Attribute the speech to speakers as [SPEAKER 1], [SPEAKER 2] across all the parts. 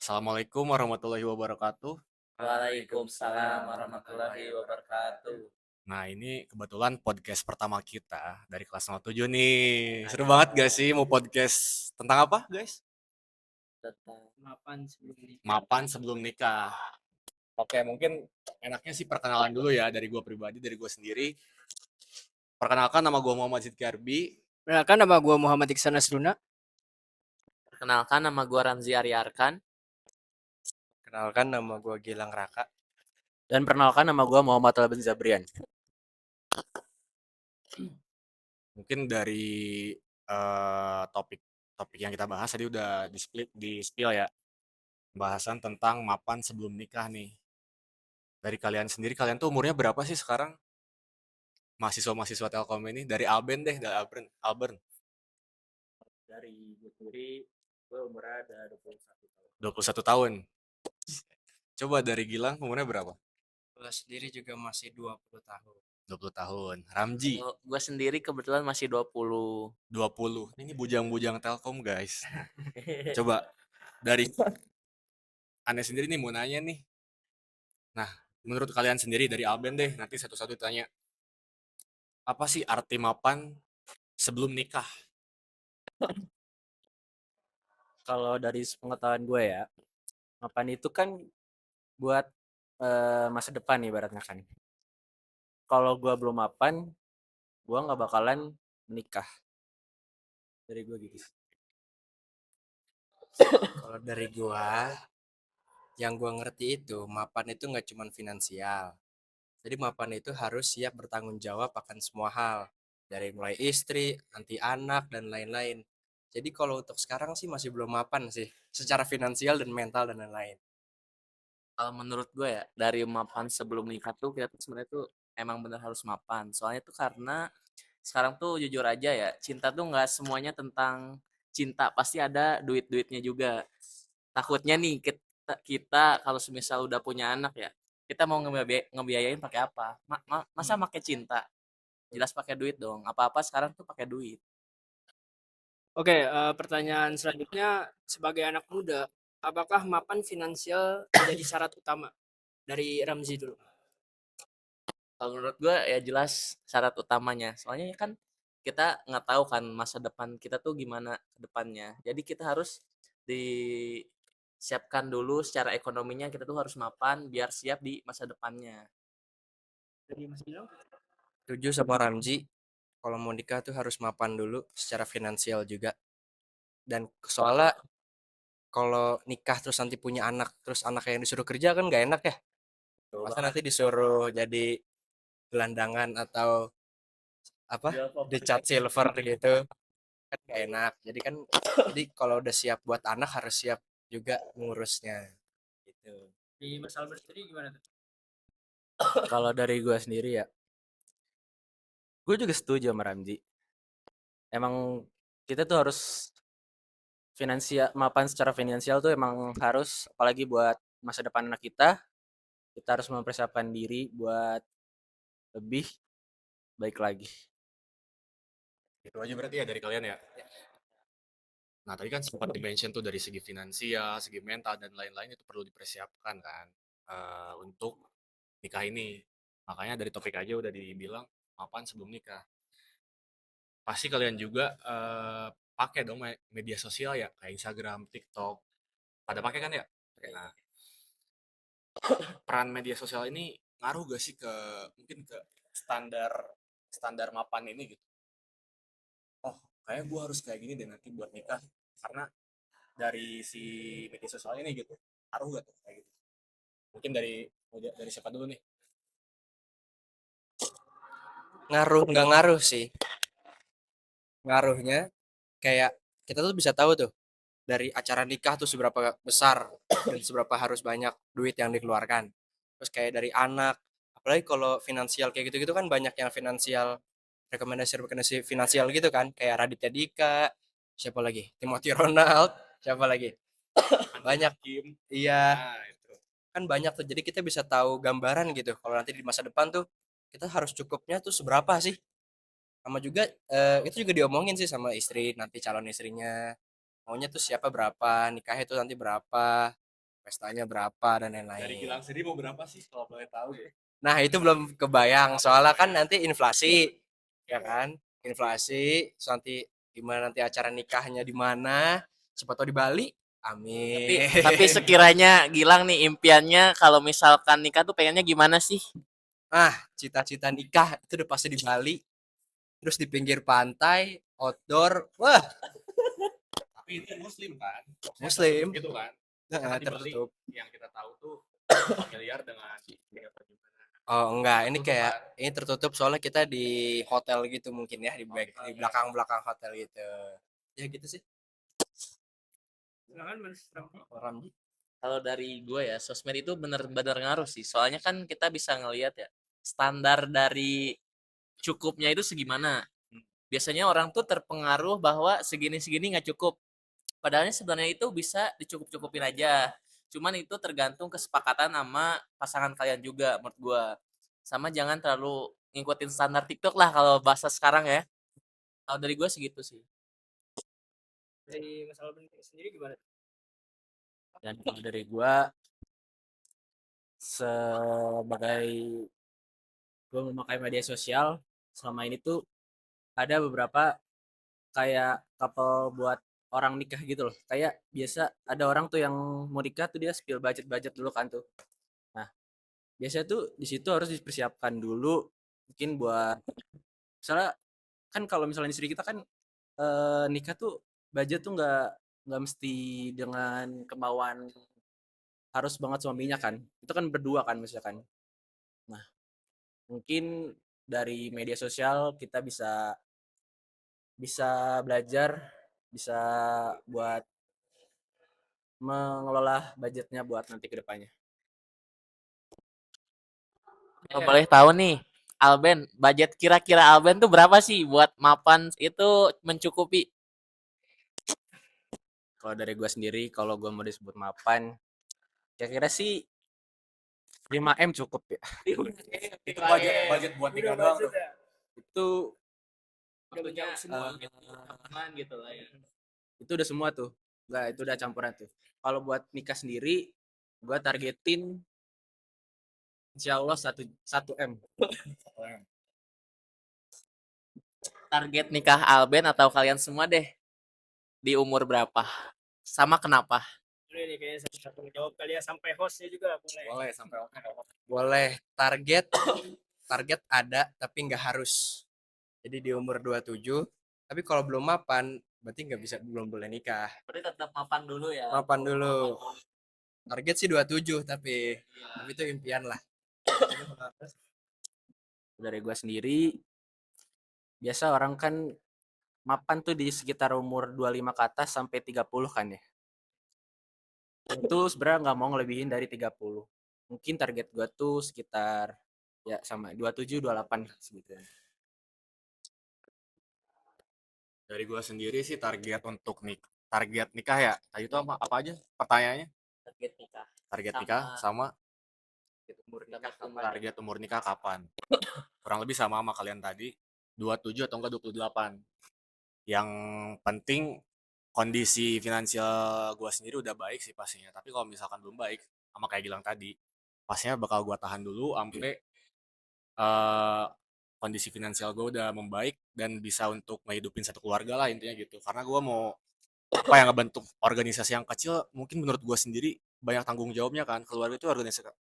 [SPEAKER 1] Assalamualaikum warahmatullahi wabarakatuh.
[SPEAKER 2] Waalaikumsalam warahmatullahi wabarakatuh.
[SPEAKER 1] Nah, ini kebetulan podcast pertama kita dari kelas 07 nih. Seru banget gak sih mau podcast tentang apa, guys? Mapan sebelum nikah. Oke, mungkin enaknya sih perkenalan dulu ya dari gue pribadi, dari gue sendiri. Perkenalkan, nama gue Muhammad Zidki Arbi.
[SPEAKER 3] Perkenalkan, nama gue Muhammad Iksan Nasruna.
[SPEAKER 2] Perkenalkan, nama gue Ramzi Aryarkan.
[SPEAKER 4] Kenalkan, nama gue Gilang Raka.
[SPEAKER 2] Dan perkenalkan, nama gue Muhammad Alben Zabrian.
[SPEAKER 1] Mungkin dari topik yang kita bahas tadi udah di spill ya. Pembahasan tentang mapan sebelum nikah nih. Dari kalian sendiri, kalian tuh umurnya berapa sih sekarang? Mahasiswa-mahasiswa Telkom ini. Dari Alben deh, dari Albern.
[SPEAKER 2] Dari gue sendiri, gue umurnya ada 21 tahun.
[SPEAKER 1] 21 tahun. Coba dari Gilang, umurnya berapa?
[SPEAKER 4] Gue sendiri juga masih 20 tahun.
[SPEAKER 1] 20 tahun. Ramji,
[SPEAKER 2] Gue sendiri kebetulan masih 20.
[SPEAKER 1] 20. Ini bujang-bujang Telkom, guys. Coba dari Anda sendiri nih mau nanya nih. Nah, menurut kalian sendiri dari Alben deh, nanti satu-satu tanya. Apa sih arti mapan sebelum nikah?
[SPEAKER 2] Kalau dari pengetahuan gue ya, mapan itu kan buat masa depan ibaratnya kan. Kalau gue belum mapan, gue nggak bakalan menikah. Dari gue gitu.
[SPEAKER 4] Kalau dari gue, yang gue ngerti itu, mapan itu nggak cuma finansial. Jadi mapan itu harus siap bertanggung jawab akan semua hal. Dari mulai istri, nanti anak, dan lain-lain. Jadi kalau untuk sekarang sih masih belum mapan sih. Secara finansial dan mental dan lain-lain.
[SPEAKER 2] Kalau menurut gue ya, dari mapan sebelum nikah tuh kita tuh sebenarnya tuh emang bener harus mapan. Soalnya tuh karena sekarang tuh jujur aja ya, cinta tuh nggak semuanya tentang cinta, pasti ada duit-duitnya juga. Takutnya nih kita kalau semisal udah punya anak ya, kita mau ngebiayain pakai apa? Masa pakai cinta? Jelas pakai duit dong. Apa-apa sekarang tuh pakai duit.
[SPEAKER 3] Oke, pertanyaan selanjutnya, sebagai anak muda, apakah mapan finansial menjadi syarat utama? Dari Ramzi dulu.
[SPEAKER 2] Kalau menurut gue ya jelas syarat utamanya. Soalnya kan kita nggak tahu kan masa depan kita tuh gimana ke depannya. Jadi kita harus disiapkan dulu secara ekonominya, kita tuh harus mapan biar siap di masa depannya.
[SPEAKER 3] Dari Mas Gilang.
[SPEAKER 4] Setuju sama Ramzi, kalau mau nikah tuh harus mapan dulu secara finansial juga. Dan soalnya kalau nikah terus nanti punya anak, terus anak yang disuruh kerja kan nggak enak ya. Masa nanti disuruh jadi gelandangan atau apa dicat silver gitu kan gak enak, jadi kan jadi kalau udah siap buat anak harus siap juga ngurusnya gitu.
[SPEAKER 3] Di Mas Albert sendiri gimana tuh?
[SPEAKER 2] Kalau dari gue sendiri ya, gue juga setuju sama Ramji. Emang kita tuh harus mapan secara finansial tuh emang harus, apalagi buat masa depan anak kita harus mempersiapkan diri buat lebih baik lagi.
[SPEAKER 1] Itu aja berarti ya dari kalian ya. Nah, tadi kan sempat di-mention tuh dari segi finansial, segi mental, dan lain-lain itu perlu dipersiapkan kan untuk nikah ini. Makanya dari topik aja udah dibilang mapan sebelum nikah. Pasti kalian juga pakai dong media sosial ya, kayak Instagram, TikTok. Pada pakai kan ya? Nah, peran media sosial ini ngaruh gak sih ke mungkin ke standar standar mapan ini gitu? Oh, kayak gue harus kayak gini deh nanti buat nikah karena dari si media sosial ini gitu. Ngaruh gak tuh kayak gitu? Mungkin dari siapa dulu nih?
[SPEAKER 4] Ngaruh nggak ngaruh sih, ngaruhnya kayak kita tuh bisa tahu tuh dari acara nikah tuh seberapa besar dan seberapa harus banyak duit yang dikeluarkan. Terus kayak dari anak, apalagi kalau finansial kayak gitu-gitu kan banyak yang finansial, rekomendasi finansial gitu kan, kayak Raditya Dika, siapa lagi, Timothy Ronald, siapa lagi, banyak. Iya,
[SPEAKER 1] Nah, itu.
[SPEAKER 4] kan banyak tuh, jadi kita bisa tahu gambaran gitu kalau nanti di masa depan tuh kita harus cukupnya tuh seberapa sih. Sama juga itu juga diomongin sih sama istri, nanti calon istrinya maunya tuh siapa berapa, nikahnya tuh nanti berapa, pestanya berapa dan
[SPEAKER 1] Dari
[SPEAKER 4] lain-lain.
[SPEAKER 1] Gilang sendiri mau berapa sih kalau boleh tahu ya?
[SPEAKER 4] Nah, itu belum kebayang soalnya kan nanti inflasi, ya kan? Inflasi, terus nanti gimana nanti acara nikahnya di mana? Siapa tahu di Bali.
[SPEAKER 2] Tapi
[SPEAKER 4] Amin.
[SPEAKER 2] sekiranya Gilang nih impiannya kalau misalkan nikah tuh pengennya gimana sih?
[SPEAKER 4] Ah, cita-cita nikah itu udah pasti di Bali, terus di pinggir pantai, outdoor. Wah,
[SPEAKER 1] Tapi itu muslim kan? Maksudnya
[SPEAKER 4] Muslim.
[SPEAKER 1] tertutup gitu kan? Karena di Bali
[SPEAKER 4] Tertutup.
[SPEAKER 1] yang kita tahu tuh familiar dengan apa gimana.
[SPEAKER 4] Oh, enggak, ini
[SPEAKER 1] Tertutup
[SPEAKER 4] kayak
[SPEAKER 1] kan?
[SPEAKER 4] ini tertutup soalnya kita di hotel gitu mungkin ya, di belakang-belakang hotel gitu. Ya gitu sih.
[SPEAKER 3] Silakan Mas Ramzi.
[SPEAKER 4] Ramji.
[SPEAKER 2] Kalau dari gue ya, sosmed itu bener-bener ngaruh sih. Soalnya kan kita bisa ngelihat ya, standar dari cukupnya itu segimana. Biasanya orang tuh terpengaruh bahwa segini-segini nggak cukup. Padahal sebenarnya itu bisa dicukup-cukupin aja. Cuman itu tergantung kesepakatan sama pasangan kalian juga menurut gue. Sama jangan terlalu ngikutin standar TikTok lah kalau bahasa sekarang ya. Kalau dari gue segitu sih.
[SPEAKER 3] Dari Mas Alban sendiri gimana?
[SPEAKER 2] Dan kalau dari gue sebagai gue memakai media sosial selama ini tuh ada beberapa kayak couple buat orang nikah gitu loh. Kayak biasa ada orang tuh yang mau nikah tuh dia spill budget-budget dulu kan tuh. Nah, biasanya tuh di situ harus dipersiapkan dulu mungkin buat misalnya kan kalau misalnya istri kita kan nikah tuh budget tuh nggak mesti dengan kemauan harus banget suaminya kan. Itu kan berdua kan misalkan. Nah, mungkin dari media sosial kita bisa bisa belajar, bisa buat mengelola budgetnya buat nanti ke depannya. Kalau boleh tahu nih, Alben, budget kira-kira Alben tuh berapa sih buat mapan itu mencukupi? Kalau dari gue sendiri, kalau gue mau disebut mapan, kira-kira sih 5M cukup ya.
[SPEAKER 1] Itu budget buat nikah doang tuh.
[SPEAKER 2] Itu
[SPEAKER 3] Udah
[SPEAKER 2] maksudnya
[SPEAKER 3] menjawab semua.
[SPEAKER 2] aman gitu lah ya. Itu udah semua tuh. Enggak, itu udah campuran tuh. Kalau buat nikah sendiri, gue targetin insya Allah 1 M. Target nikah Alben atau kalian semua deh di umur berapa? Sama kenapa?
[SPEAKER 3] Boleh nih kayaknya satu jawab kali ya sampai hostnya juga boleh.
[SPEAKER 1] Boleh sampai oke.
[SPEAKER 4] Boleh target ada tapi nggak harus. Jadi di umur 27, tapi kalau belum mapan berarti nggak bisa belum boleh nikah.
[SPEAKER 2] Berarti tetap mapan dulu ya.
[SPEAKER 4] Mapan dulu. Target sih 27 tapi itu impian lah.
[SPEAKER 2] Dari gue sendiri, biasa orang kan mapan tuh di sekitar umur 25 ke atas sampai 30 kan ya. Itu sebenarnya nggak mau ngelebihin dari 30. Mungkin target gue tuh sekitar ya sama 27, 28 segitu.
[SPEAKER 1] Dari gua sendiri sih target nikah ya. Tadi itu apa aja pertanyaannya?
[SPEAKER 2] Target nikah.
[SPEAKER 1] Target nikah sama
[SPEAKER 2] Umur
[SPEAKER 1] target umur nikah kapan? Kurang lebih sama kalian tadi, 27 atau enggak 28. Yang penting kondisi finansial gua sendiri udah baik sih pastinya. Tapi kalau misalkan belum baik, sama kayak Gilang tadi, pastinya bakal gua tahan dulu sampai eh, kondisi finansial gue udah membaik dan bisa untuk ngehidupin satu keluarga lah intinya gitu. Karena gue mau apa yang ngebentuk organisasi yang kecil, mungkin menurut gue sendiri banyak tanggung jawabnya kan. Keluarga itu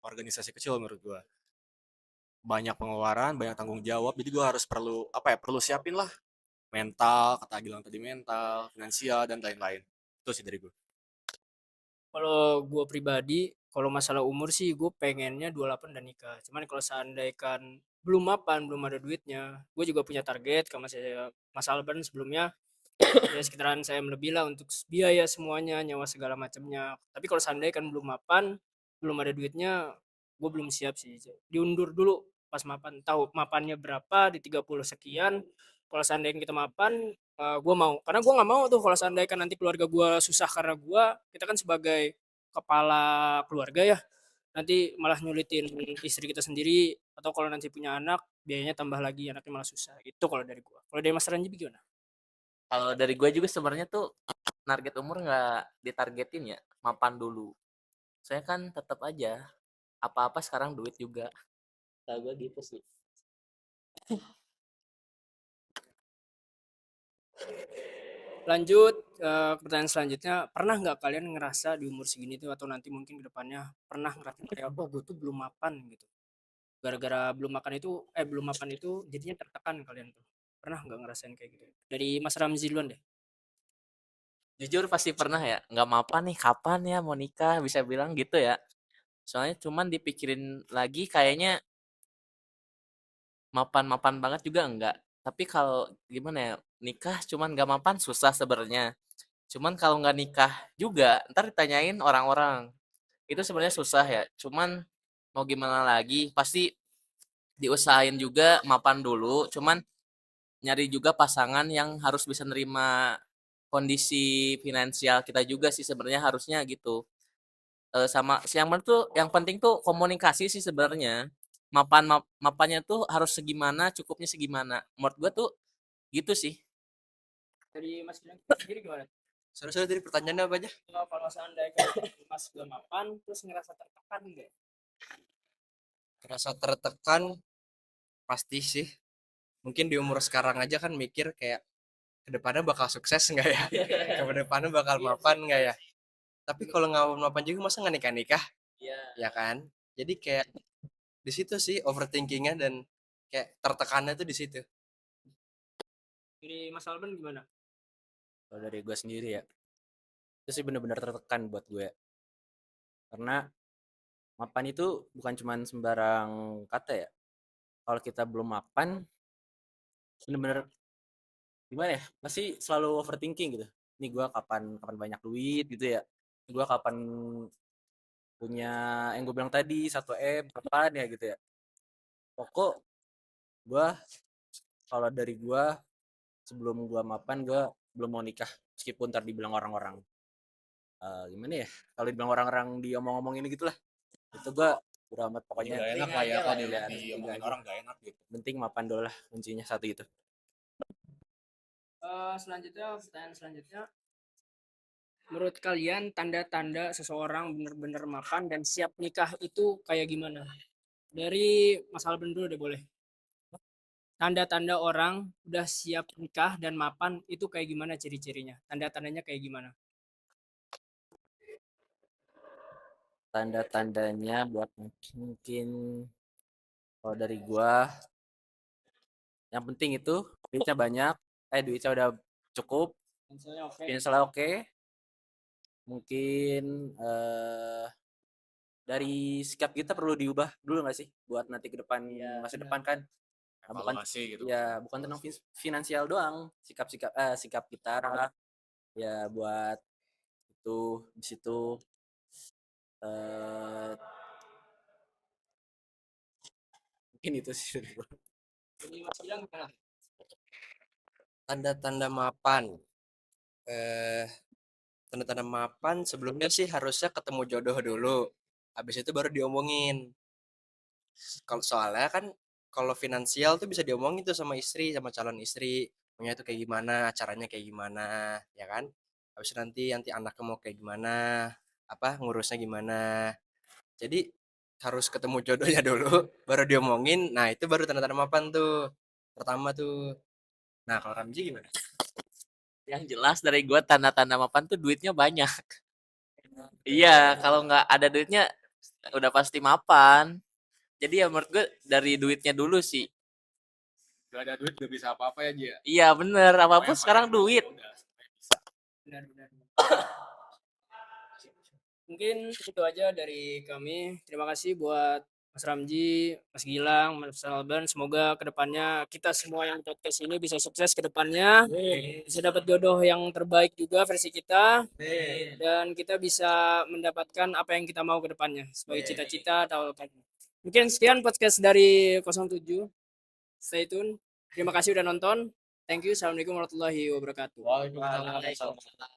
[SPEAKER 1] organisasi kecil menurut gue. Banyak pengeluaran, banyak tanggung jawab. Jadi gue harus perlu siapin lah mental, kata Gilang tadi mental, finansial dan lain-lain. Itu sih dari gue.
[SPEAKER 3] Kalau gue pribadi, kalau masalah umur sih gue pengennya 28 dan nikah. Cuman kalau seandainya belum mapan, belum ada duitnya, gue juga punya target sama saya Mas Alban sebelumnya. Ya sekitaran saya lebih lah untuk biaya semuanya, nyawa segala macamnya. Tapi kalau seandainya kan belum mapan, belum ada duitnya, gue belum siap sih. Diundur dulu pas mapan. Tahu mapannya berapa di 30 sekian. Kalau seandainya kita mapan, gue mau. Karena gue nggak mau tuh kalau seandainya kan nanti keluarga gue susah karena gue, kita kan sebagai kepala keluarga ya. nanti malah nyulitin istri kita sendiri, atau kalau nanti punya anak biayanya tambah lagi, anaknya malah susah. Itu kalau dari gua. Kalau dari Mas Ranji gimana?
[SPEAKER 2] Kalau dari gue juga sebenarnya tuh target umur nggak ditargetin ya, mapan dulu. Saya kan tetap aja apa-apa sekarang duit juga. Kalau gue gitu sih.
[SPEAKER 3] Lanjut ke pertanyaan selanjutnya, pernah nggak kalian ngerasa di umur segini tuh, atau nanti mungkin ke depannya pernah ngerasa kayak, wah gue tuh belum mapan gitu. Gara-gara belum mapan itu jadinya tertekan kalian tuh. Pernah nggak ngerasain kayak gitu? Dari Mas Ramzi duluan deh.
[SPEAKER 2] Jujur pasti pernah ya, nggak mapan nih, kapan ya mau nikah, bisa bilang gitu ya. Soalnya cuman dipikirin lagi kayaknya mapan-mapan banget juga enggak. Tapi kalau gimana ya, nikah cuman nggak mapan susah sebenarnya. Cuman kalau nggak nikah juga, ntar ditanyain orang-orang. Itu sebenarnya susah ya. Cuman mau gimana lagi, pasti diusahain juga mapan dulu. Cuman nyari juga pasangan yang harus bisa nerima kondisi finansial kita juga sih sebenarnya harusnya gitu. Sama yang penting tuh komunikasi sih sebenarnya. Mapannya tuh harus segimana, cukupnya segimana. Menurut gua tuh gitu sih.
[SPEAKER 3] Dari Mas Gilang sendiri gimana?
[SPEAKER 4] Sorry, dari pertanyaannya apa aja?
[SPEAKER 3] Kalau seandainya Mas belum mapan terus ngerasa tertekan nggak?
[SPEAKER 4] Rasa tertekan pasti sih. Mungkin di umur sekarang aja kan mikir kayak kedepannya bakal sukses nggak ya? Kedepannya bakal mapan nggak ya? Tapi kalau nggak mapan juga masa nggak nikah-nikah,
[SPEAKER 2] Iya.
[SPEAKER 4] ya kan? Jadi kayak di situ sih overthinkingnya dan kayak tertekannya tuh di situ.
[SPEAKER 3] Dari Mas Alban gimana?
[SPEAKER 5] Kalau dari gue sendiri ya, itu sih bener-bener tertekan buat gue. Karena mapan itu bukan cuman sembarang kata ya. Kalau kita belum mapan, bener-bener gimana ya? Pasti selalu overthinking gitu. Ini gue kapan kapan banyak duit gitu ya. Ini gue kapan punya yang gue bilang tadi 1 M kapan ya gitu ya. Pokok gue kalau dari gue sebelum gue mapan gue belum mau nikah meskipun ntar dibilang orang-orang gimana ya kalau dibilang orang-orang diomong-omongin gitu lah itu gue udah amat pokoknya
[SPEAKER 1] Gak enak lah ya kalau
[SPEAKER 5] ya,
[SPEAKER 1] diomongin orang, gak enak gitu.
[SPEAKER 5] penting mapan dulu lah kuncinya satu itu.
[SPEAKER 3] Pertanyaan selanjutnya, menurut kalian tanda-tanda seseorang benar-benar mapan dan siap nikah itu kayak gimana? Dari Mas Alban dulu deh boleh. Tanda-tanda orang udah siap nikah dan mapan itu kayak gimana ciri-cirinya? Tanda-tandanya kayak gimana?
[SPEAKER 5] Tanda-tandanya buat mungkin kalau dari gua yang penting itu duitnya banyak duitnya udah cukup
[SPEAKER 3] Misalnya oke.
[SPEAKER 5] finansialnya oke. Mungkin dari sikap kita perlu diubah dulu nggak sih buat nanti ke depan masa depan kan. Bukan
[SPEAKER 1] Evaluasi gitu.
[SPEAKER 5] ya bukan tentang finansial doang, sikap kita ya buat itu di situ eh mungkin itu sih dari gua.
[SPEAKER 3] Jadi Mas bilang gimana?
[SPEAKER 4] Tanda-tanda mapan. Eh, Tanda-tanda mapan sebelumnya sih harusnya ketemu jodoh dulu. Habis itu baru diomongin. Kalau soalnya kan kalau finansial tuh bisa diomongin tuh sama istri, sama calon istri. Maunya itu kayak gimana, caranya kayak gimana, ya kan? Habis itu nanti anaknya mau kayak gimana, apa ngurusnya gimana. Jadi harus ketemu jodohnya dulu, baru diomongin. Nah itu baru tanda-tanda mapan tuh. Pertama tuh. Nah kalau Ramji gimana?
[SPEAKER 2] Yang jelas dari gua tanda-tanda mapan tuh duitnya banyak. Iya, kalau nggak ada duitnya udah pasti mapan. Jadi ya menurut gue dari duitnya dulu sih.
[SPEAKER 1] Gak ada duit gak bisa apa-apa ya Ji.
[SPEAKER 2] Iya bener, apapun sekarang duit.
[SPEAKER 3] Benar-benar. Mungkin itu aja dari kami. Terima kasih buat Mas Ramji, Mas Gilang, Mas Alban. Semoga kedepannya kita semua yang podcast ini bisa sukses ke depannya. Bisa dapat jodoh yang terbaik juga versi kita. Dan kita bisa mendapatkan apa yang kita mau ke depannya. Sebagai cita-cita atau apa. Mungkin sekian podcast dari 07. Stay tune. Terima kasih udah nonton. Thank you. Assalamualaikum warahmatullahi wabarakatuh.
[SPEAKER 1] Waalaikumsalam.